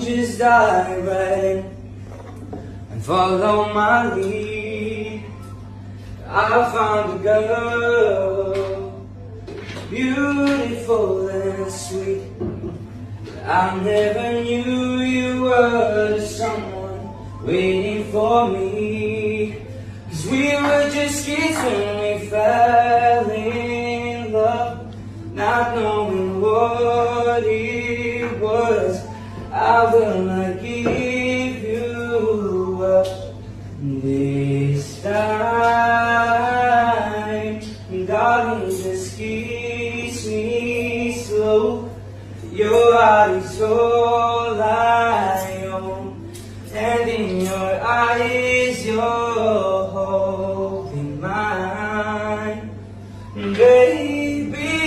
just dive right in and follow my lead. I found a girl, beautiful and sweet. I never knew you were someone waiting for me. 'Cause we were just kids when we fell in love, not knowing what it was. I will not give you up this time. Darling, just kiss me slow. Your eyes so